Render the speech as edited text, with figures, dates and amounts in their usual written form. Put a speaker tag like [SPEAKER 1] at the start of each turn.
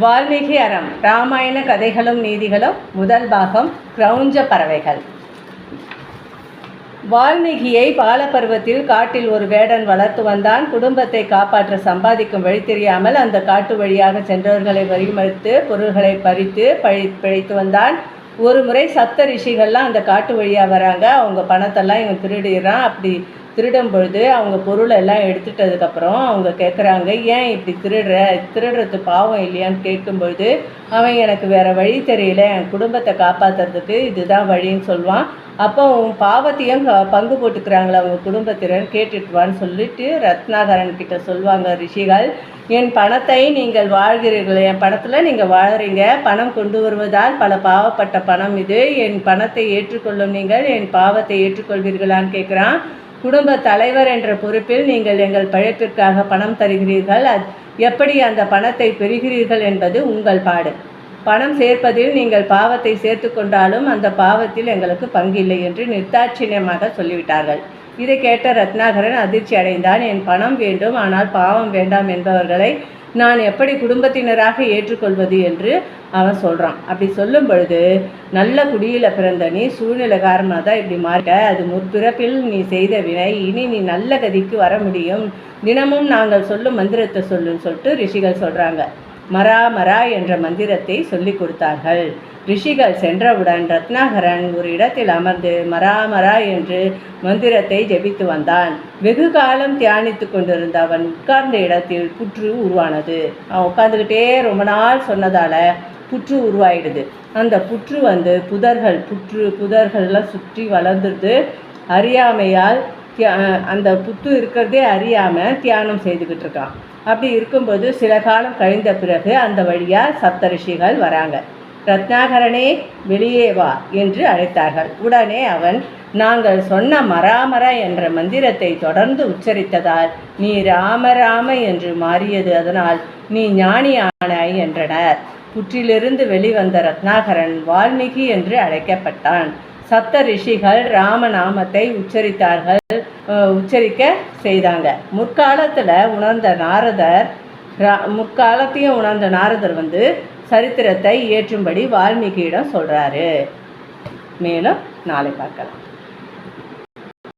[SPEAKER 1] வால்மீகி அறம் ராமாயண கதைகளும் நீதிகளும் முதல் பாகம் கிரௌஞ்ச பறவைகள். வால்மீகியை பாலபருவத்தில் காட்டில் ஒரு வேடன் வளர்த்து வந்தான். குடும்பத்தை காப்பாற்ற சம்பாதிக்கும் வழி தெரியாமல் அந்த காட்டு வழியாக சென்றவர்களை வரிமறுத்து பொருள்களை பறித்து பிழைத்து வந்தான். ஒரு முறை சப்த ரிஷிகள்லாம் அந்த காட்டு வழியாக வராங்க. அவங்க பணத்தெல்லாம் இவன் திருடிடுறான். அப்படி திருடும் பொழுது அவங்க பொருளை எல்லாம் எடுத்துட்டதுக்கப்புறம் அவங்க கேட்குறாங்க, ஏன் இப்படி திருடுறது பாவம் இல்லையான்னு கேட்கும்பொழுது அவன் எனக்கு வேறு வழி தெரியல, என் குடும்பத்தை காப்பாற்றுறதுக்கு இதுதான் வழின்னு சொல்லுவான். அப்போ உன் பாவத்தையும் பங்கு போட்டுக்கிறாங்களா அவங்க குடும்பத்தினர், கேட்டுட்டுவான்னு சொல்லிட்டு ரத்னாகரன் கிட்ட சொல்லுவாங்க ரிஷிகள். என் பணத்தை நீங்கள் வாழ்கிறீர்கள், என் பணத்தில் நீங்கள் வாழ்கிறீங்க, பணம் கொண்டு வருவதால் பல பாவப்பட்ட பணம் இது, என் பணத்தை ஏற்றுக்கொள்ளும் நீங்கள் என் பாவத்தை ஏற்றுக்கொள்வீர்களான்னு கேட்குறான். குடும்ப தலைவர் என்ற பொறுப்பில் நீங்கள் எங்கள் பழைப்பிற்காக பணம் தருகிறீர்கள், எப்படி அந்த பணத்தை பெறுகிறீர்கள் என்பது உங்கள் பாடு. பணம் சேர்ப்பதில் நீங்கள் பாவத்தை சேர்த்து கொண்டாலும் அந்த பாவத்தில் எங்களுக்கு பங்கில்லை என்று நிர்தாட்சியமாக சொல்லிவிட்டார்கள். இதை கேட்ட ரத்னாகரன் அதிர்ச்சி அடைந்தான். என் பணம் வேண்டும் ஆனால் பாவம் வேண்டாம் என்பவர்களை நான் எப்படி குடும்பத்தினராக ஏற்றுக்கொள்வது என்று அவன் சொல்கிறான். அப்படி சொல்லும் பொழுது, நல்ல குடியில் பிறந்த நீ சூழ்நிலை காரணமாக தான் இப்படி மாறிட்ட, அது முற்பிறப்பில் நீ செய்த வினை, இனி நீ நல்ல கதிக்கு வர முடியும், தினமும் நாங்கள் சொல்லும் மந்திரத்தை சொல்லுன்னு சொல்லிட்டு ரிஷிகள் சொல்கிறாங்க. மரா மரா என்ற மந்திரத்தை சொல்லி கொடுத்தார்கள். ரிஷிகள் சென்றவுடன் ரத்னாகரன் ஒரு இடத்தில் அமர்ந்து மரா மரா என்று மந்திரத்தை ஜெபித்து வந்தான். வெகு காலம் தியானித்து கொண்டிருந்த அவன் உட்கார்ந்த இடத்தில் புற்று உருவானது. அவன் உட்கார்ந்துக்கிட்டே ரொம்ப நாள் சொன்னதால் புற்று உருவாயிடுது. அந்த புற்று புதர்கள்லாம் சுற்றி வளர்ந்துருது. அறியாமையால் அந்த புத்து இருக்கிறதே அறியாமல் தியானம் செய்துக்கிட்டு இருக்கான். அப்படி இருக்கும்போது சில காலம் கழிந்த பிறகு அந்த வழியாக சப்தரிஷிகள் வராங்க. ரத்னாகரனே வெளியே வா என்று அழைத்தார்கள். உடனே அவன், நாங்கள் சொன்ன மராமரா என்ற மந்திரத்தை தொடர்ந்து உச்சரித்ததால் நீ ராமராம என்று மாறியது, அதனால் நீ ஞானியானாய் என்றனர். புற்றிலிருந்து வெளிவந்த ரத்னாகரன் வால்மீகி என்று அழைக்கப்பட்டான். சப்த ரிஷிகள் ராமநாமத்தை உச்சரிக்க செய்தாங்க. முற்காலத்தையும் உணர்ந்த நாரதர் சரித்திரத்தை இயற்றும்படி வால்மீகியிடம் சொல்கிறாரு. மேலும் நாளை பார்க்கலாம்.